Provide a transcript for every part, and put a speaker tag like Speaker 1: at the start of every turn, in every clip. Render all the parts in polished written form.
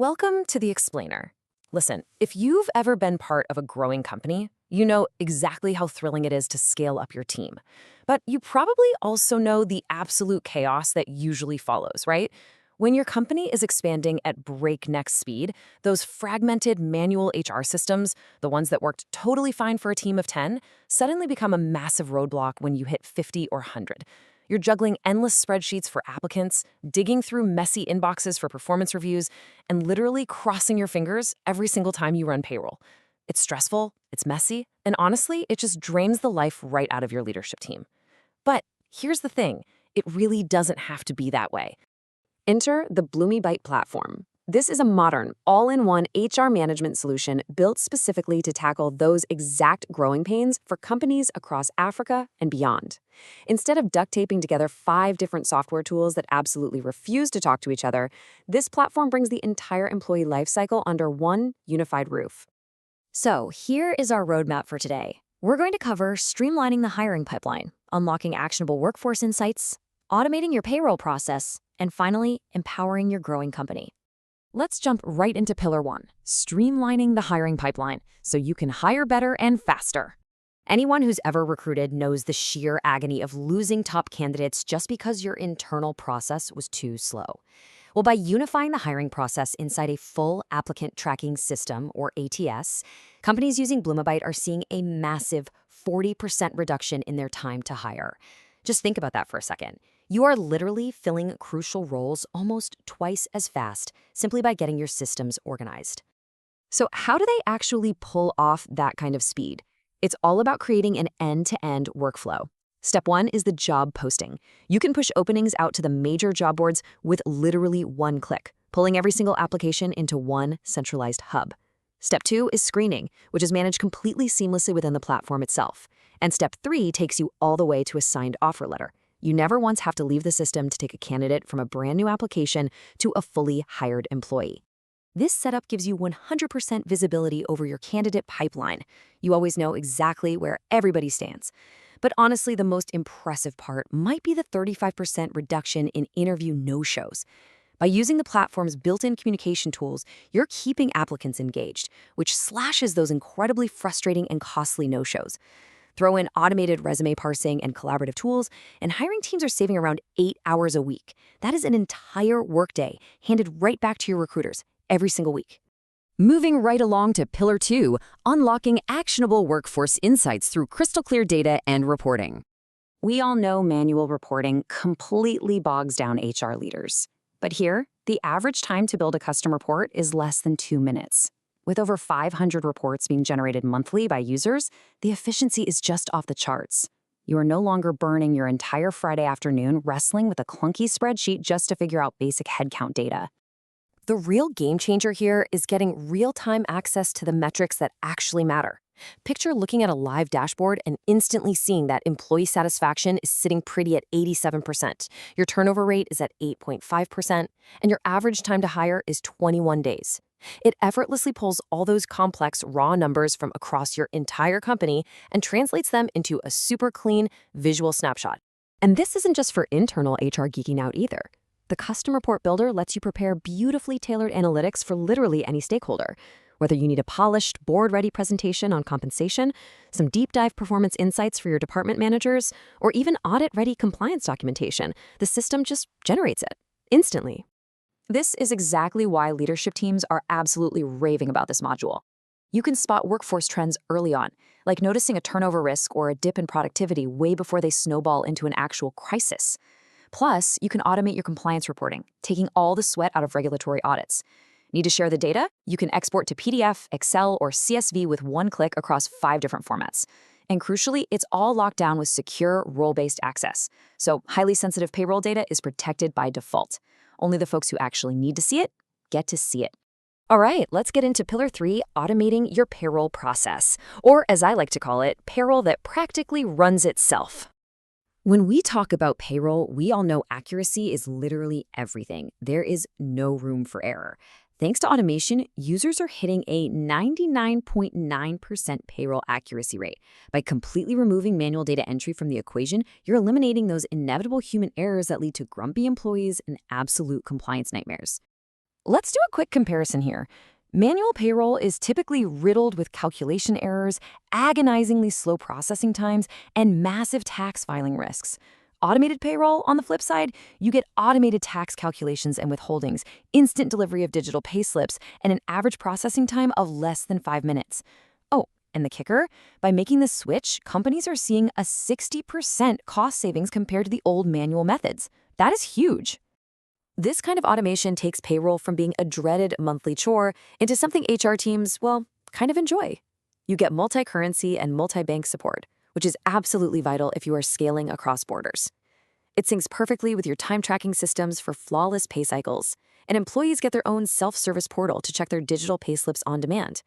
Speaker 1: Welcome to The Explainer. Listen, if you've ever been part of a growing company, you know exactly how thrilling it is to scale up your team. But you probably also know the absolute chaos that usually follows, right? When your company is expanding at breakneck speed, those fragmented manual HR systems, the ones that worked totally fine for a team of 10, suddenly become a massive roadblock when you hit 50 or 100. You're juggling endless spreadsheets for applicants, digging through messy inboxes for performance reviews, and literally crossing your fingers every single time you run payroll. It's stressful, it's messy, and honestly, it just drains the life right out of your leadership team. But here's the thing, it really doesn't have to be that way. Enter the Blumebyte platform. This is a modern, all-in-one HR management solution built specifically to tackle those exact growing pains for companies across Africa and beyond. Instead of duct taping together 5 different software tools that absolutely refuse to talk to each other, this platform brings the entire employee lifecycle under one unified roof.
Speaker 2: So here is our roadmap for today. We're going to cover streamlining the hiring pipeline, unlocking actionable workforce insights, automating your payroll process, and finally, empowering your growing company.
Speaker 3: Let's jump right into Pillar 1, streamlining the hiring pipeline so you can hire better and faster.
Speaker 2: Anyone who's ever recruited knows the sheer agony of losing top candidates just because your internal process was too slow. Well, by unifying the hiring process inside a full applicant tracking system, or ATS, companies using Blumebyte are seeing a massive 40% reduction in their time to hire. Just think about that for a second. You are literally filling crucial roles almost twice as fast simply by getting your systems organized.
Speaker 3: So how do they actually pull off that kind of speed? It's all about creating an end-to-end workflow. Step 1 is the job posting. You can push openings out to the major job boards with literally one click, pulling every single application into one centralized hub. Step 2 is screening, which is managed completely seamlessly within the platform itself. And Step 3 takes you all the way to a signed offer letter. You never once have to leave the system to take a candidate from a brand new application to a fully hired employee. This setup gives you 100% visibility over your candidate pipeline. You always know exactly where everybody stands. But honestly, the most impressive part might be the 35% reduction in interview no-shows. By using the platform's built-in communication tools, you're keeping applicants engaged, which slashes those incredibly frustrating and costly no-shows. Throw in automated resume parsing and collaborative tools, and hiring teams are saving around 8 hours a week. That is an entire workday handed right back to your recruiters every single week. Moving right along to Pillar 2, unlocking actionable workforce insights through crystal clear data and reporting.
Speaker 1: We all know manual reporting completely bogs down HR leaders. But here, the average time to build a custom report is less than 2 minutes. With over 500 reports being generated monthly by users, the efficiency is just off the charts. You are no longer burning your entire Friday afternoon wrestling with a clunky spreadsheet just to figure out basic headcount data. The real game changer here is getting real-time access to the metrics that actually matter. Picture looking at a live dashboard and instantly seeing that employee satisfaction is sitting pretty at 87%. Your turnover rate is at 8.5%, and your average time to hire is 21 days. It effortlessly pulls all those complex raw numbers from across your entire company and translates them into a super clean visual snapshot. And this isn't just for internal HR geeking out either. The Custom Report Builder lets you prepare beautifully tailored analytics for literally any stakeholder. Whether you need a polished, board-ready presentation on compensation, some deep-dive performance insights for your department managers, or even audit-ready compliance documentation, the system just generates it instantly. This is exactly why leadership teams are absolutely raving about this module. You can spot workforce trends early on, like noticing a turnover risk or a dip in productivity way before they snowball into an actual crisis. Plus, you can automate your compliance reporting, taking all the sweat out of regulatory audits. Need to share the data? You can export to PDF, Excel, or CSV with one click across 5 different formats. And crucially, it's all locked down with secure role-based access. So highly sensitive payroll data is protected by default. Only the folks who actually need to see it get to see it. All right, let's get into Pillar 3, automating your payroll process. Or as I like to call it, payroll that practically runs itself. When we talk about payroll, we all know accuracy is literally everything. There is no room for error. Thanks to automation, users are hitting a 99.9% payroll accuracy rate. By completely removing manual data entry from the equation, you're eliminating those inevitable human errors that lead to grumpy employees and absolute compliance nightmares.
Speaker 3: Let's do a quick comparison here. Manual payroll is typically riddled with calculation errors, agonizingly slow processing times, and massive tax filing risks. Automated payroll, on the flip side, you get automated tax calculations and withholdings, instant delivery of digital payslips, and an average processing time of less than 5 minutes. Oh, and the kicker? By making this switch, companies are seeing a 60% cost savings compared to the old manual methods. That is huge. This kind of automation takes payroll from being a dreaded monthly chore into something HR teams, well, kind of enjoy. You get multi-currency and multi-bank support, which is absolutely vital if you are scaling across borders. It syncs perfectly with your time tracking systems for flawless pay cycles, and employees get their own self-service portal to check their digital payslips on demand.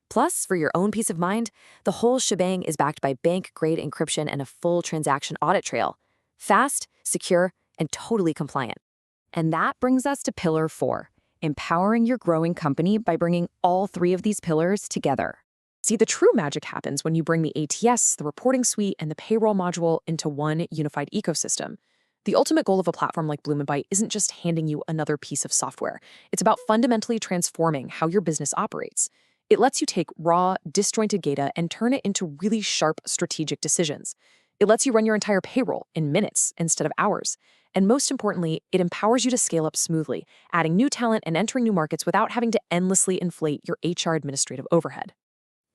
Speaker 3: Plus, for your own peace of mind, the whole shebang is backed by bank-grade encryption and a full transaction audit trail. Fast, secure, and totally compliant.
Speaker 1: And that brings us to Pillar 4, empowering your growing company by bringing all three of these pillars together.
Speaker 4: See, the true magic happens when you bring the ATS, the reporting suite, and the payroll module into one unified ecosystem. The ultimate goal of a platform like Blumebyte isn't just handing you another piece of software. It's about fundamentally transforming how your business operates. It lets you take raw, disjointed data and turn it into really sharp strategic decisions. It lets you run your entire payroll in minutes instead of hours. And most importantly, it empowers you to scale up smoothly, adding new talent and entering new markets without having to endlessly inflate your HR administrative overhead.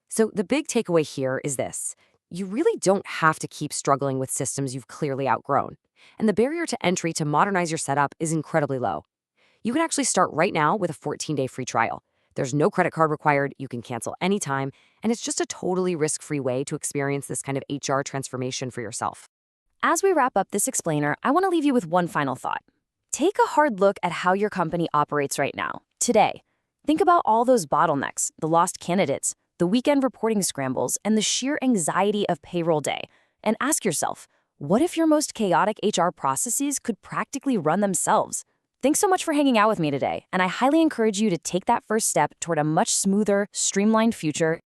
Speaker 2: So the big takeaway here is this. You really don't have to keep struggling with systems you've clearly outgrown. And the barrier to entry to modernize your setup is incredibly low. You can actually start right now with a 14-day free trial. There's no credit card required, you can cancel anytime, and it's just a totally risk-free way to experience this kind of HR transformation for yourself.
Speaker 3: As we wrap up this explainer, I want to leave you with one final thought. Take a hard look at how your company operates right now, today. Think about all those bottlenecks, the lost candidates, the weekend reporting scrambles, and the sheer anxiety of payroll day. And ask yourself, what if your most chaotic HR processes could practically run themselves? Thanks so much for hanging out with me today, and I highly encourage you to take that first step toward a much smoother, streamlined future